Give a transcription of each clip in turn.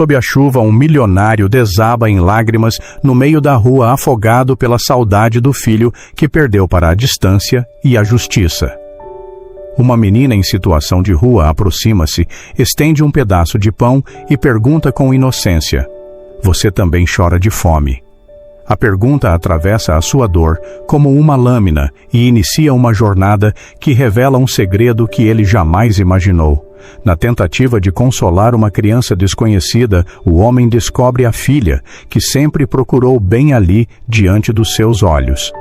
Sob a chuva, um milionário desaba em lágrimas no meio da rua, afogado pela saudade do filho que perdeu para a distância e a justiça. Uma menina em situação de rua aproxima-se, estende um pedaço de pão e pergunta com inocência: "Você também chora de fome?" A pergunta atravessa a sua dor como uma lâmina e inicia uma jornada que revela um segredo que ele jamais imaginou. Na tentativa de consolar uma criança desconhecida, o homem descobre a filha, que sempre procurou bem ali diante dos seus olhos.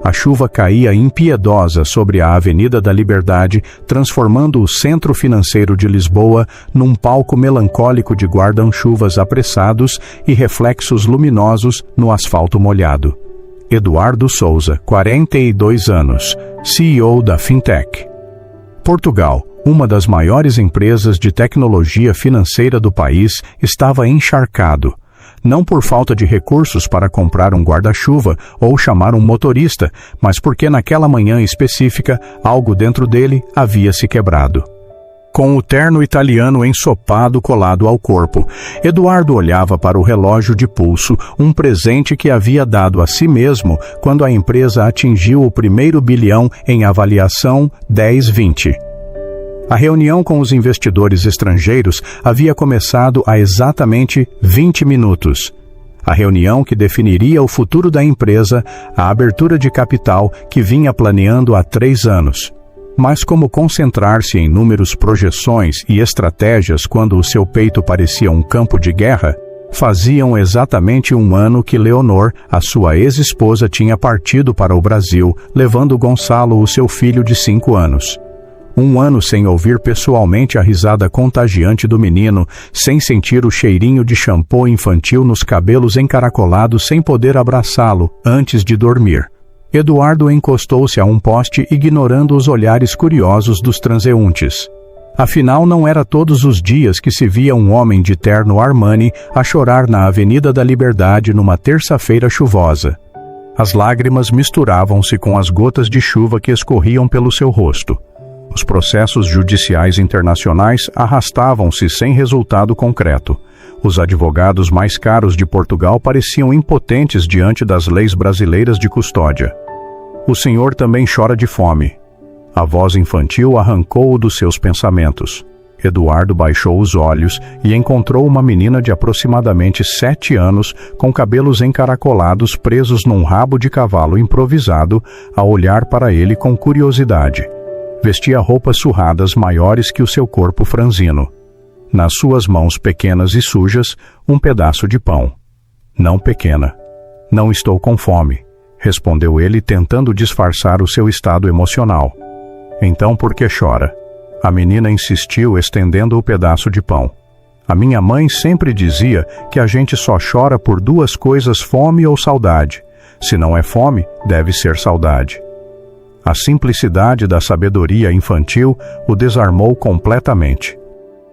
A chuva caía impiedosa sobre a Avenida da Liberdade, transformando o centro financeiro de Lisboa num palco melancólico de guarda-chuvas apressados e reflexos luminosos no asfalto molhado. Eduardo Souza, 42 anos, CEO da Fintech. Portugal, uma das maiores empresas de tecnologia financeira do país, estava encharcado. Não por falta de recursos para comprar um guarda-chuva ou chamar um motorista, mas porque naquela manhã específica, algo dentro dele havia se quebrado. Com o terno italiano ensopado colado ao corpo, Eduardo olhava para o relógio de pulso, um presente que havia dado a si mesmo quando a empresa atingiu o primeiro bilhão em avaliação 10-20. A reunião com os investidores estrangeiros havia começado há exatamente 20 minutos. A reunião que definiria o futuro da empresa, a abertura de capital que vinha planeando há 3 anos. Mas como concentrar-se em números, projeções e estratégias quando o seu peito parecia um campo de guerra? Faziam exatamente 1 ano que Leonor, a sua ex-esposa, tinha partido para o Brasil, levando Gonçalo, o seu filho de 5 anos. 1 ano sem ouvir pessoalmente a risada contagiante do menino, sem sentir o cheirinho de shampoo infantil nos cabelos encaracolados, sem poder abraçá-lo antes de dormir. Eduardo encostou-se a um poste, ignorando os olhares curiosos dos transeuntes. Afinal, não era todos os dias que se via um homem de terno Armani a chorar na Avenida da Liberdade numa terça-feira chuvosa. As lágrimas misturavam-se com as gotas de chuva que escorriam pelo seu rosto. Os processos judiciais internacionais arrastavam-se sem resultado concreto. Os advogados mais caros de Portugal pareciam impotentes diante das leis brasileiras de custódia. O senhor também chora de fome. A voz infantil arrancou-o dos seus pensamentos. Eduardo baixou os olhos e encontrou uma menina de aproximadamente 7 anos, com cabelos encaracolados presos num rabo de cavalo improvisado, a olhar para ele com curiosidade. Vestia roupas surradas maiores que o seu corpo franzino. Nas suas mãos pequenas e sujas, um pedaço de pão. Não pequena. Não estou com fome, respondeu ele, tentando disfarçar o seu estado emocional. Então por que chora? A menina insistiu, estendendo o pedaço de pão. A minha mãe sempre dizia que a gente só chora por 2 coisas: fome ou saudade. Se não é fome, deve ser saudade. A simplicidade da sabedoria infantil o desarmou completamente.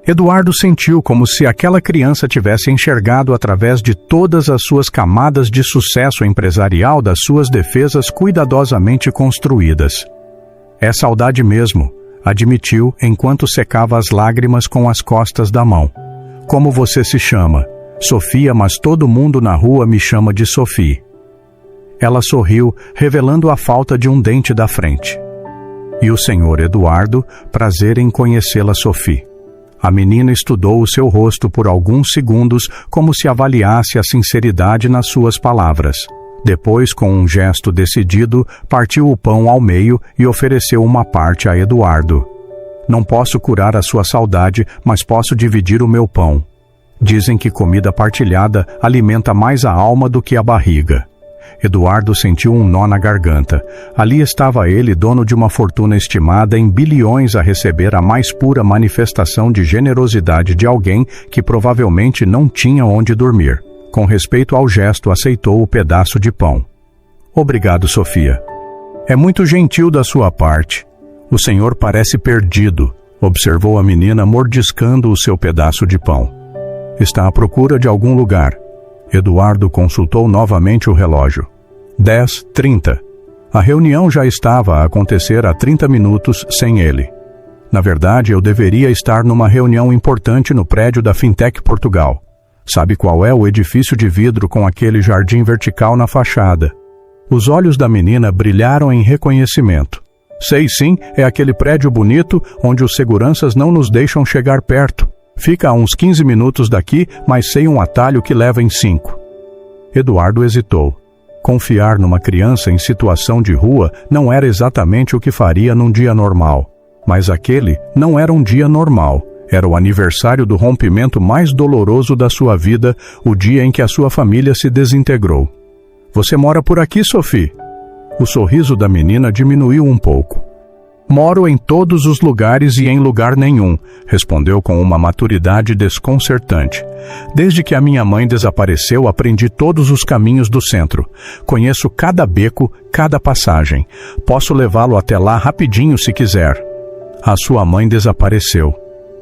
Eduardo sentiu como se aquela criança tivesse enxergado através de todas as suas camadas de sucesso empresarial das suas defesas cuidadosamente construídas. É saudade mesmo, admitiu enquanto secava as lágrimas com as costas da mão. Como você se chama? Sofia, mas todo mundo na rua me chama de Sophie. Ela sorriu, revelando a falta de um dente da frente. E o senhor Eduardo, prazer em conhecê-la, Sophie. A menina estudou o seu rosto por alguns segundos, como se avaliasse a sinceridade nas suas palavras. Depois, com um gesto decidido, partiu o pão ao meio e ofereceu uma parte a Eduardo. Não posso curar a sua saudade, mas posso dividir o meu pão. Dizem que comida partilhada alimenta mais a alma do que a barriga. Eduardo sentiu um nó na garganta. Ali estava ele, dono de uma fortuna estimada em bilhões, a receber a mais pura manifestação de generosidade de alguém que provavelmente não tinha onde dormir. Com respeito ao gesto, aceitou o pedaço de pão. Obrigado, Sofia. É muito gentil da sua parte. O senhor parece perdido, observou a menina, mordiscando o seu pedaço de pão. Está à procura de algum lugar. Eduardo consultou novamente o relógio. 10h30. A reunião já estava a acontecer há 30 minutos sem ele. Na verdade, eu deveria estar numa reunião importante no prédio da Fintech Portugal. Sabe qual é o edifício de vidro com aquele jardim vertical na fachada? Os olhos da menina brilharam em reconhecimento. Sei sim, é aquele prédio bonito onde os seguranças não nos deixam chegar perto. Fica a uns 15 minutos daqui, mas sei um atalho que leva em 5. Eduardo hesitou. Confiar numa criança em situação de rua não era exatamente o que faria num dia normal. Mas aquele não era um dia normal. Era o aniversário do rompimento mais doloroso da sua vida, o dia em que a sua família se desintegrou. Você mora por aqui, Sophie? O sorriso da menina diminuiu um pouco. Moro em todos os lugares e em lugar nenhum, respondeu com uma maturidade desconcertante. Desde que a minha mãe desapareceu, aprendi todos os caminhos do centro. Conheço cada beco, cada passagem. Posso levá-lo até lá rapidinho se quiser. A sua mãe desapareceu.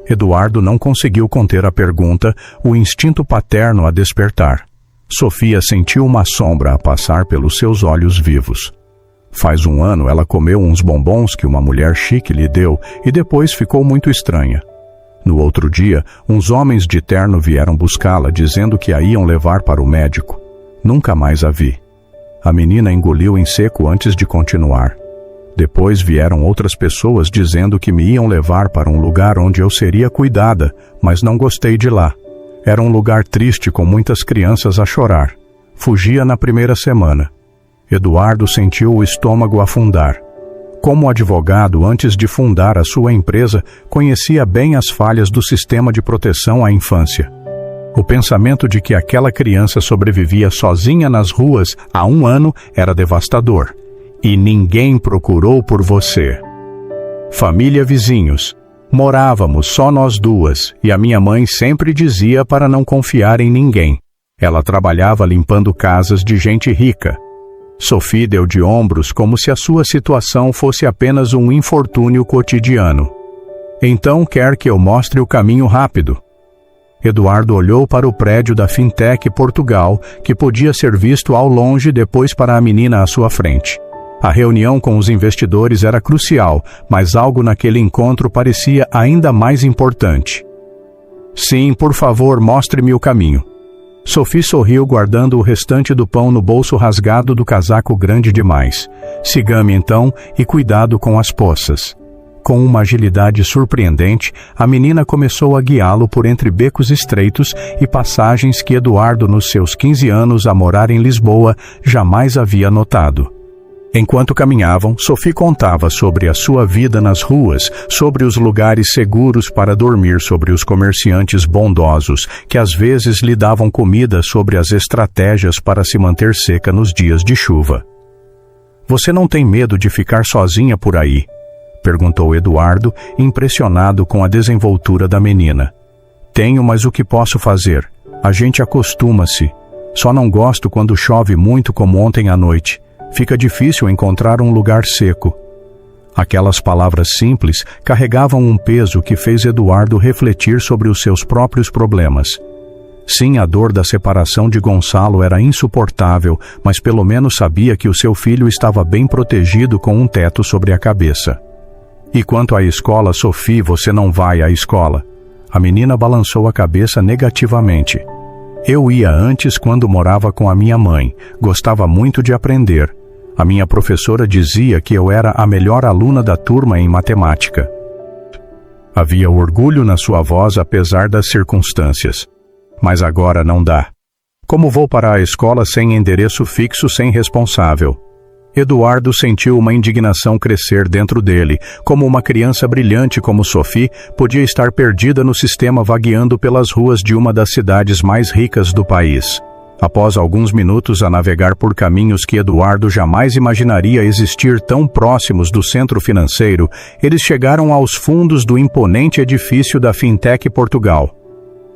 Eduardo não conseguiu conter a pergunta, o instinto paterno a despertar. Sofia sentiu uma sombra a passar pelos seus olhos vivos. Faz 1 ano ela comeu uns bombons que uma mulher chique lhe deu e depois ficou muito estranha. No outro dia, uns homens de terno vieram buscá-la dizendo que a iam levar para o médico. Nunca mais a vi. A menina engoliu em seco antes de continuar. Depois vieram outras pessoas dizendo que me iam levar para um lugar onde eu seria cuidada, mas não gostei de lá. Era um lugar triste com muitas crianças a chorar. Fugia na primeira semana. Eduardo sentiu o estômago afundar. Como advogado, antes de fundar a sua empresa, conhecia bem as falhas do sistema de proteção à infância. O pensamento de que aquela criança sobrevivia sozinha nas ruas há 1 ano era devastador. E ninguém procurou por você. Família, vizinhos. Morávamos só nós duas, e a minha mãe sempre dizia para não confiar em ninguém. Ela trabalhava limpando casas de gente rica. Sophie deu de ombros como se a sua situação fosse apenas um infortúnio cotidiano. Então quer que eu mostre o caminho rápido? Eduardo olhou para o prédio da Fintech Portugal, que podia ser visto ao longe, depois para a menina à sua frente. A reunião com os investidores era crucial, mas algo naquele encontro parecia ainda mais importante. Sim, por favor, mostre-me o caminho. Sophie sorriu, guardando o restante do pão no bolso rasgado do casaco grande demais. Siga-me então e cuidado com as poças. Com uma agilidade surpreendente, a menina começou a guiá-lo por entre becos estreitos e passagens que Eduardo, nos seus 15 anos a morar em Lisboa, jamais havia notado. Enquanto caminhavam, Sophie contava sobre a sua vida nas ruas, sobre os lugares seguros para dormir, sobre os comerciantes bondosos, que às vezes lhe davam comida, sobre as estratégias para se manter seca nos dias de chuva. Você não tem medo de ficar sozinha por aí? Perguntou Eduardo, impressionado com a desenvoltura da menina. Tenho, mas o que posso fazer? A gente acostuma-se. Só não gosto quando chove muito como ontem à noite. Fica difícil encontrar um lugar seco. Aquelas palavras simples carregavam um peso que fez Eduardo refletir sobre os seus próprios problemas. Sim, a dor da separação de Gonçalo era insuportável, mas pelo menos sabia que o seu filho estava bem protegido com um teto sobre a cabeça. E quanto à escola, Sophie, você não vai à escola? A menina balançou a cabeça negativamente. Eu ia antes quando morava com a minha mãe. Gostava muito de aprender. A minha professora dizia que eu era a melhor aluna da turma em matemática. Havia orgulho na sua voz apesar das circunstâncias. Mas agora não dá. Como vou para a escola sem endereço fixo, sem responsável? Eduardo sentiu uma indignação crescer dentro dele. Como uma criança brilhante como Sophie, podia estar perdida no sistema, vagueando pelas ruas de uma das cidades mais ricas do país. Após alguns minutos a navegar por caminhos que Eduardo jamais imaginaria existir tão próximos do centro financeiro, eles chegaram aos fundos do imponente edifício da Fintech Portugal.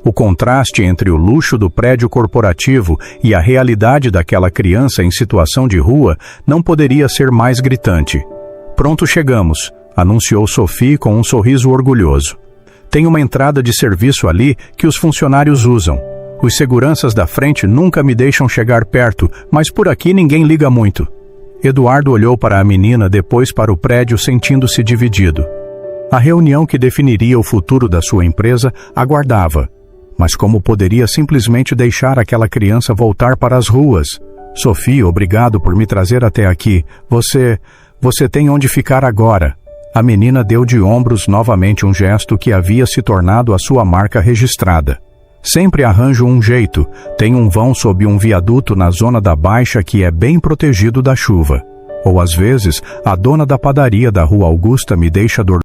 O contraste entre o luxo do prédio corporativo e a realidade daquela criança em situação de rua não poderia ser mais gritante. Pronto, chegamos, anunciou Sophie com um sorriso orgulhoso. Tem uma entrada de serviço ali que os funcionários usam. Os seguranças da frente nunca me deixam chegar perto, mas por aqui ninguém liga muito. Eduardo olhou para a menina, depois para o prédio, sentindo-se dividido. A reunião que definiria o futuro da sua empresa aguardava. Mas como poderia simplesmente deixar aquela criança voltar para as ruas? Sophie, obrigado por me trazer até aqui. Você tem onde ficar agora. A menina deu de ombros novamente um gesto que havia se tornado a sua marca registrada. Sempre arranjo um jeito. Tem um vão sob um viaduto na zona da Baixa que é bem protegido da chuva. Ou às vezes, a dona da padaria da Rua Augusta me deixa dormir